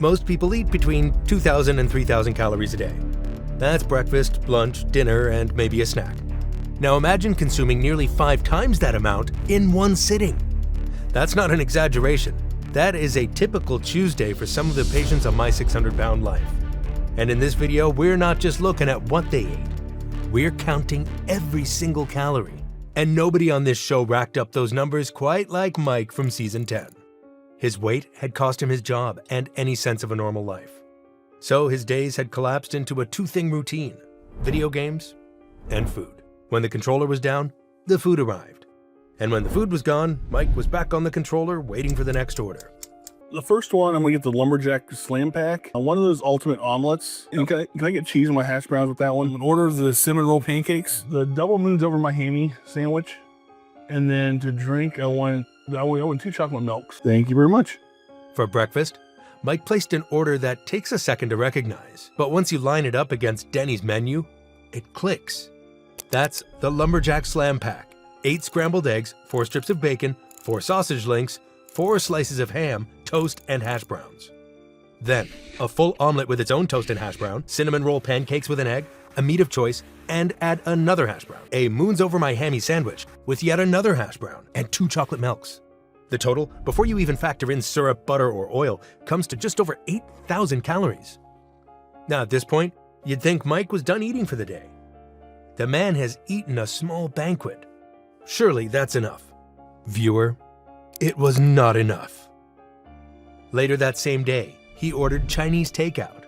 Most people eat between 2,000 and 3,000 calories a day. That's breakfast, lunch, dinner, and maybe a snack. Now imagine consuming nearly 5 times that amount in one sitting. That's not an exaggeration. That is a typical Tuesday for some of the patients on My 600 Pound Life. And in this video, we're not just looking at what they ate. We're counting every single calorie. And nobody on this show racked up those numbers quite like Mike from season 10. His weight had cost him his job and any sense of a normal life. So his days had collapsed into a two-thing routine: video games and food. When the controller was down, the food arrived. And when the food was gone, Mike was back on the controller waiting for the next order. The first one, I'm gonna get the lumberjack slam pack. One of those ultimate omelets. And can I get cheese on my hash browns with that one? An order of the cinnamon roll pancakes, the double moons over my hammy sandwich, and then to drink, I want 2 chocolate milks. Thank you very much. For breakfast, Mike placed an order that takes a second to recognize, but once you line it up against Denny's menu, it clicks. That's the lumberjack slam pack: 8 scrambled eggs, 4 strips of bacon, 4 sausage links, 4 slices of ham, toast, and hash browns. Then, a full omelet with its own toast and hash brown, cinnamon roll pancakes with an egg, a meat of choice, and add another hash brown. A moons over my hammy sandwich with yet another hash brown and 2 chocolate milks. The total, before you even factor in syrup, butter, or oil, comes to just over 8,000 calories. Now at this point, you'd think Mike was done eating for the day. The man has eaten a small banquet. Surely that's enough. Viewer, it was not enough. Later that same day, he ordered Chinese takeout.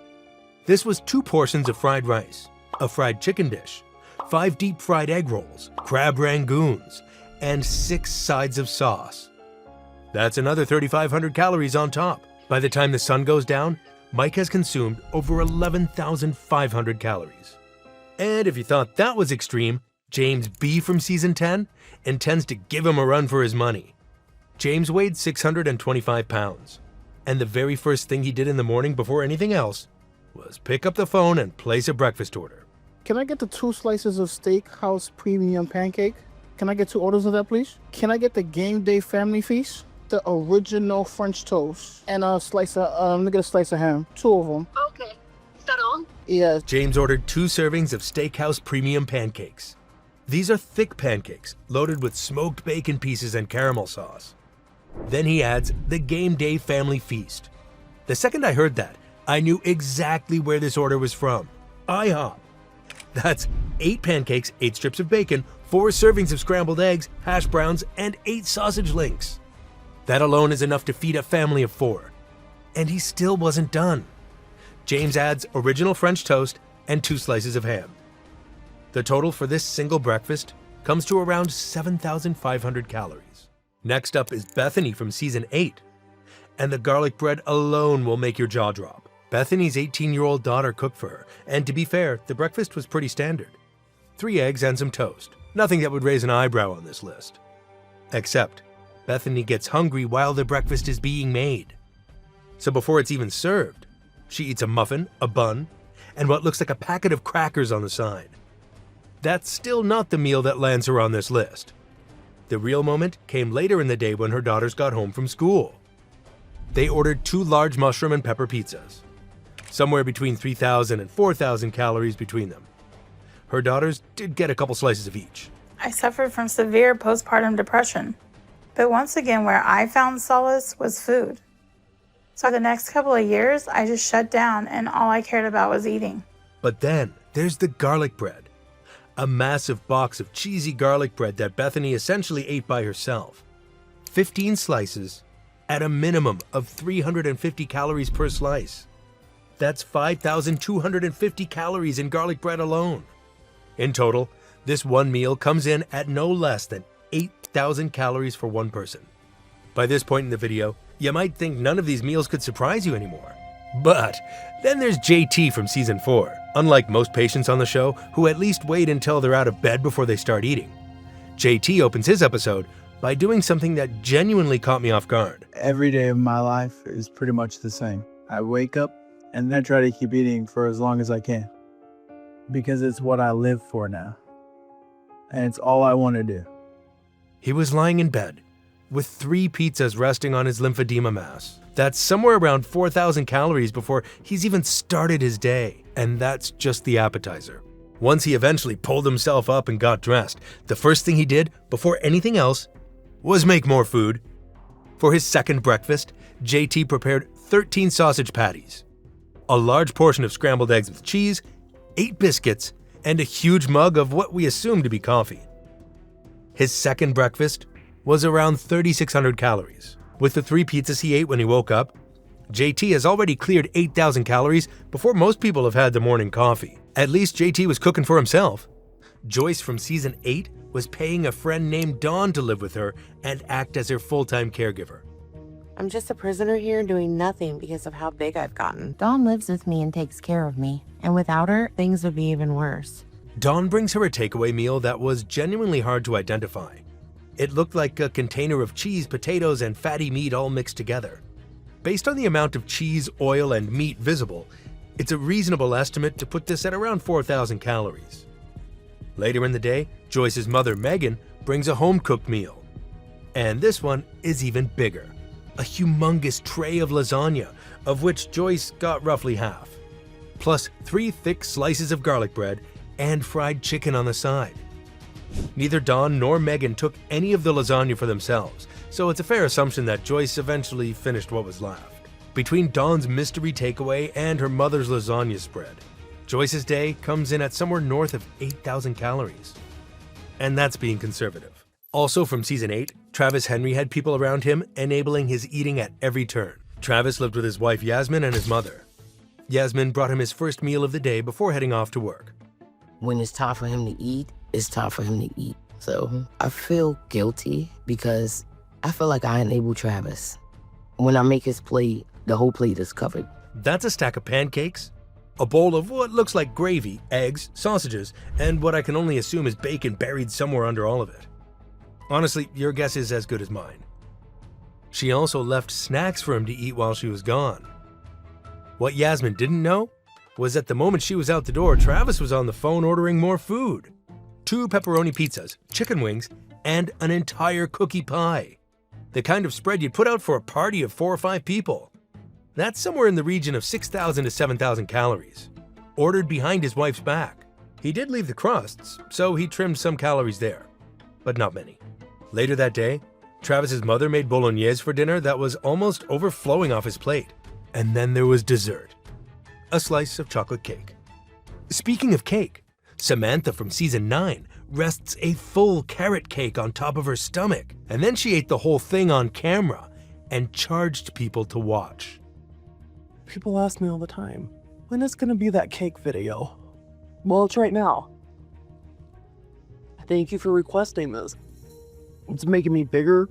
This was 2 portions of fried rice, a fried chicken dish, 5 deep fried egg rolls, crab rangoons, and 6 sides of sauce. That's another 3,500 calories on top. By the time the sun goes down, Mike has consumed over 11,500 calories. And if you thought that was extreme, James B. from season 10 intends to give him a run for his money. James weighed 625 pounds, and the very first thing he did in the morning before anything else was pick up the phone and place a breakfast order. Can I get the 2 slices of steakhouse premium pancake? Can I get 2 orders of that, please? Can I get the game day family feast? The original French toast and a slice of, let me get a slice of ham. 2 of them. Okay. Is that all? Yes. James ordered 2 servings of steakhouse premium pancakes. These are thick pancakes loaded with smoked bacon pieces and caramel sauce. Then he adds the game day family feast. The second I heard that, I knew exactly where this order was from: IHOP. That's 8 pancakes, 8 strips of bacon, 4 servings of scrambled eggs, hash browns, and 8 sausage links. That alone is enough to feed a family of 4. And he still wasn't done. James adds original French toast and 2 slices of ham. The total for this single breakfast comes to around 7,500 calories. Next up is Bethany from season 8. And the garlic bread alone will make your jaw drop. Bethany's 18-year-old daughter cooked for her, and to be fair, the breakfast was pretty standard. 3 eggs and some toast. Nothing that would raise an eyebrow on this list. Except, Bethany gets hungry while the breakfast is being made. So before it's even served, she eats a muffin, a bun, and what looks like a packet of crackers on the side. That's still not the meal that lands her on this list. The real moment came later in the day when her daughters got home from school. They ordered 2 large mushroom and pepper pizzas, somewhere between 3,000 and 4,000 calories between them. Her daughters did get a couple slices of each. I suffered from severe postpartum depression, but once again where I found solace was food. So the next couple of years, I just shut down and all I cared about was eating. But then there's the garlic bread, a massive box of cheesy garlic bread that Bethany essentially ate by herself. 15 slices at a minimum of 350 calories per slice. That's 5,250 calories in garlic bread alone. In total, this one meal comes in at no less than 8,000 calories for one person. By this point in the video, you might think none of these meals could surprise you anymore. But then there's JT from season 4. Unlike most patients on the show, who at least wait until they're out of bed before they start eating, JT opens his episode by doing something that genuinely caught me off guard. Every day of my life is pretty much the same. I wake up and then I try to keep eating for as long as I can, because it's what I live for now. And it's all I want to do. He was lying in bed with 3 pizzas resting on his lymphedema mass, That's somewhere around 4,000 calories before he's even started his day, and that's just the appetizer. Once he eventually pulled himself up and got dressed, the first thing he did, before anything else, was make more food. For his second breakfast, JT prepared 13 sausage patties, a large portion of scrambled eggs with cheese, 8 biscuits, and a huge mug of what we assume to be coffee. His second breakfast was around 3,600 calories. With the 3 pizzas he ate when he woke up, JT has already cleared 8,000 calories before most people have had their morning coffee. At least JT was cooking for himself. Joyce from season 8 was paying a friend named Dawn to live with her and act as her full-time caregiver. I'm just a prisoner here doing nothing because of how big I've gotten. Dawn lives with me and takes care of me, and without her, things would be even worse. Dawn brings her a takeaway meal that was genuinely hard to identify. It looked like a container of cheese, potatoes, and fatty meat all mixed together. Based on the amount of cheese, oil, and meat visible, it's a reasonable estimate to put this at around 4,000 calories. Later in the day, Joyce's mother, Megan, brings a home-cooked meal. And this one is even bigger. A humongous tray of lasagna, of which Joyce got roughly half. Plus 3 thick slices of garlic bread and fried chicken on the side. Neither Dawn nor Megan took any of the lasagna for themselves, so it's a fair assumption that Joyce eventually finished what was left. Between Dawn's mystery takeaway and her mother's lasagna spread, Joyce's day comes in at somewhere north of 8,000 calories. And that's being conservative. Also from season 8, Travis Henry had people around him enabling his eating at every turn. Travis lived with his wife Yasmin and his mother. Yasmin brought him his first meal of the day before heading off to work. When it's time for him to eat, it's time for him to eat. So I feel guilty because I feel like I enable Travis. When I make his plate, the whole plate is covered. That's a stack of pancakes, a bowl of what looks like gravy, eggs, sausages, and what I can only assume is bacon buried somewhere under all of it. Honestly, your guess is as good as mine. She also left snacks for him to eat while she was gone. What Yasmin didn't know was that the moment she was out the door, Travis was on the phone ordering more food. 2 pepperoni pizzas, chicken wings, and an entire cookie pie. The kind of spread you'd put out for a party of 4 or 5 people. That's somewhere in the region of 6,000 to 7,000 calories. Ordered behind his wife's back. He did leave the crusts, so he trimmed some calories there, but not many. Later that day, Travis's mother made bolognese for dinner that was almost overflowing off his plate. And then there was dessert. A slice of chocolate cake. Speaking of cake, Samantha from season 9 rests a full carrot cake on top of her stomach, and then she ate the whole thing on camera and charged people to watch. People ask me all the time, when is gonna be that cake video? Well, it's right now. Thank you for requesting this. It's making me bigger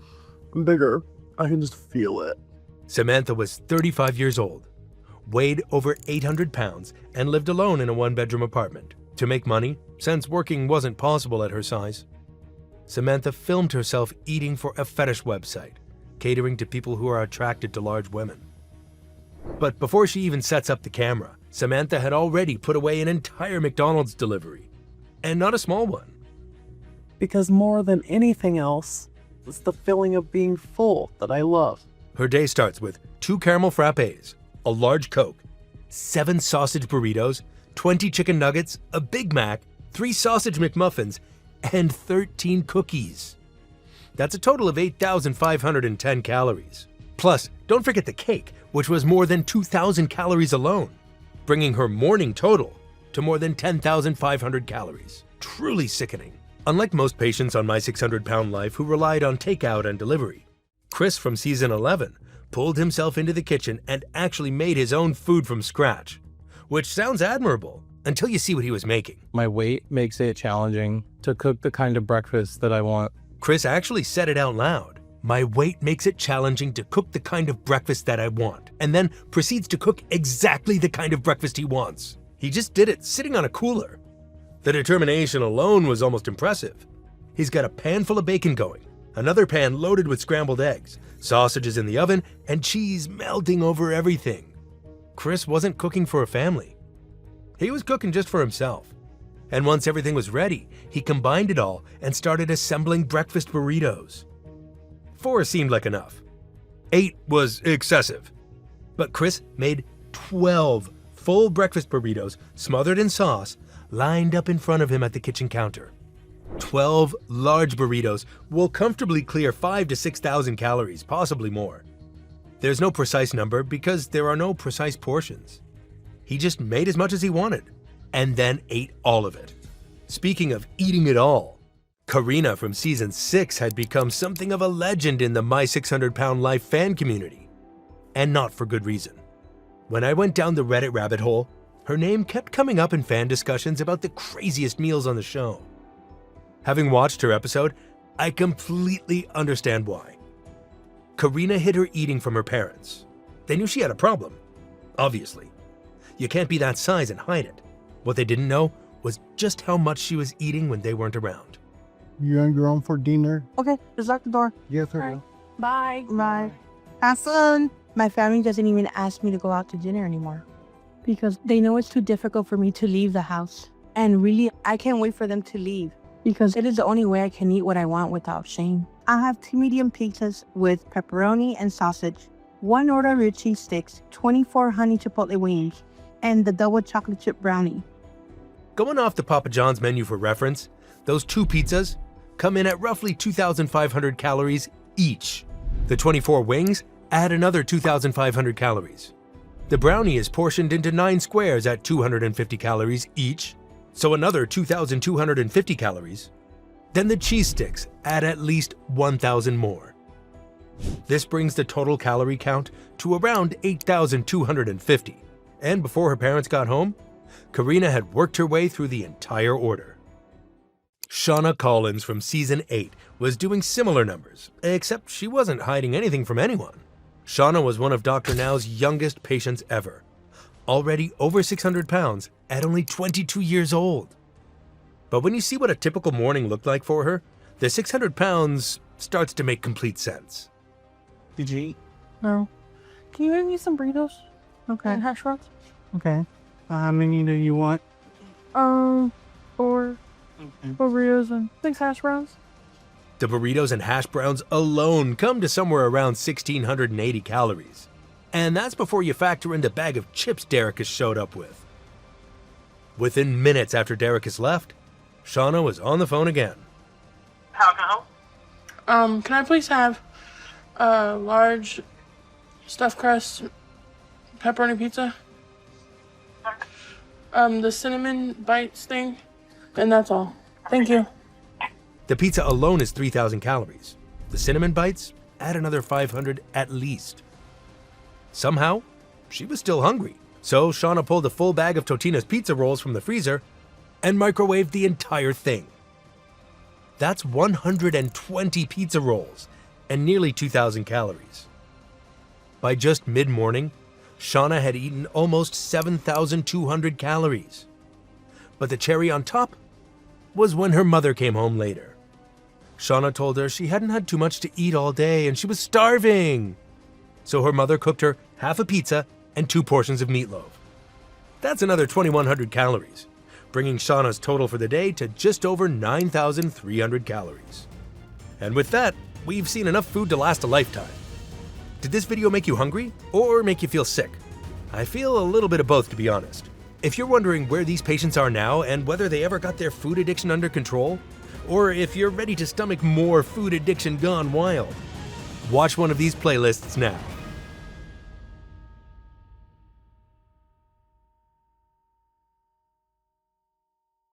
and bigger. I can just feel it. Samantha was 35 years old, weighed over 800 pounds, and lived alone in a 1-bedroom apartment. To make money, since working wasn't possible at her size, Samantha filmed herself eating for a fetish website, catering to people who are attracted to large women. But before she even sets up the camera, Samantha had already put away an entire McDonald's delivery, and not a small one. Because more than anything else, it's the feeling of being full that I love. Her day starts with 2 caramel frappes, a large Coke, 7 sausage burritos, 20 chicken nuggets, a Big Mac, 3 sausage McMuffins, and 13 cookies. That's a total of 8,510 calories. Plus, don't forget the cake, which was more than 2,000 calories alone, bringing her morning total to more than 10,500 calories. Truly sickening. Unlike most patients on My 600 Pound Life who relied on takeout and delivery, Chris from season 11 pulled himself into the kitchen and actually made his own food from scratch, which sounds admirable until you see what he was making. My weight makes it challenging to cook the kind of breakfast that I want. Chris actually said it out loud. My weight makes it challenging to cook the kind of breakfast that I want, and then proceeds to cook exactly the kind of breakfast he wants. He just did it sitting on a cooler. The determination alone was almost impressive. He's got a pan full of bacon going, another pan loaded with scrambled eggs, sausages in the oven, and cheese melting over everything. Chris wasn't cooking for a family. He was cooking just for himself. And once everything was ready, he combined it all and started assembling breakfast burritos. 4 seemed like enough. 8 was excessive. But Chris made 12 full breakfast burritos smothered in sauce lined up in front of him at the kitchen counter. 12 large burritos will comfortably clear 5,000 to 6,000 calories, possibly more. There's no precise number because there are no precise portions. He just made as much as he wanted and then ate all of it. Speaking of eating it all, Karina from season 6 had become something of a legend in the My 600 Pound Life fan community. And not for good reason. When I went down the Reddit rabbit hole, her name kept coming up in fan discussions about the craziest meals on the show. Having watched her episode, I completely understand why. Karina hid her eating from her parents. They knew she had a problem, obviously. You can't be that size and hide it. What they didn't know was just how much she was eating when they weren't around. You and your own for dinner? Okay, just lock the door. Yes, sir. Right. Bye. Bye. Have fun. My family doesn't even ask me to go out to dinner anymore because they know it's too difficult for me to leave the house. And really, I can't wait for them to leave because it is the only way I can eat what I want without shame. I have 2 medium pizzas with pepperoni and sausage, 1 order of real cheese sticks, 24 honey chipotle wings, and the double chocolate chip brownie. Going off the Papa John's menu for reference, those 2 pizzas come in at roughly 2,500 calories each. The 24 wings add another 2,500 calories. The brownie is portioned into 9 squares at 250 calories each, so another 2,250 calories. Then the cheese sticks add at least 1,000 more. This brings the total calorie count to around 8,250. And before her parents got home, Karina had worked her way through the entire order. Shauna Collins from season 8 was doing similar numbers, except she wasn't hiding anything from anyone. Shauna was one of Dr. Now's youngest patients ever, already over 600 pounds at only 22 years old. But when you see what a typical morning looked like for her, the 600 pounds starts to make complete sense. Did you eat? No. Can you make me some burritos? Okay. And hash browns? Okay. How many do you want? 4 Okay. burritos and 6 hash browns. The burritos and hash browns alone come to somewhere around 1,680 calories. And that's before you factor in the bag of chips Derek showed up with. Within minutes after Derek left, Shauna was on the phone again. How can I help? Can I please have a large stuffed crust pepperoni pizza? The cinnamon bites thing, and that's all. Thank you. The pizza alone is 3,000 calories. The cinnamon bites add another 500 at least. Somehow, she was still hungry, so Shauna pulled a full bag of Totino's pizza rolls from the freezer and microwaved the entire thing. That's 120 pizza rolls and nearly 2,000 calories. By just mid-morning, Shauna had eaten almost 7,200 calories. But the cherry on top was when her mother came home later. Shauna told her she hadn't had too much to eat all day and she was starving. So her mother cooked her half a pizza and 2 portions of meatloaf. That's another 2,100 calories, bringing Shauna's total for the day to just over 9,300 calories. And with that, we've seen enough food to last a lifetime. Did this video make you hungry or make you feel sick? I feel a little bit of both, to be honest. If you're wondering where these patients are now and whether they ever got their food addiction under control, or if you're ready to stomach more food addiction gone wild, watch one of these playlists now.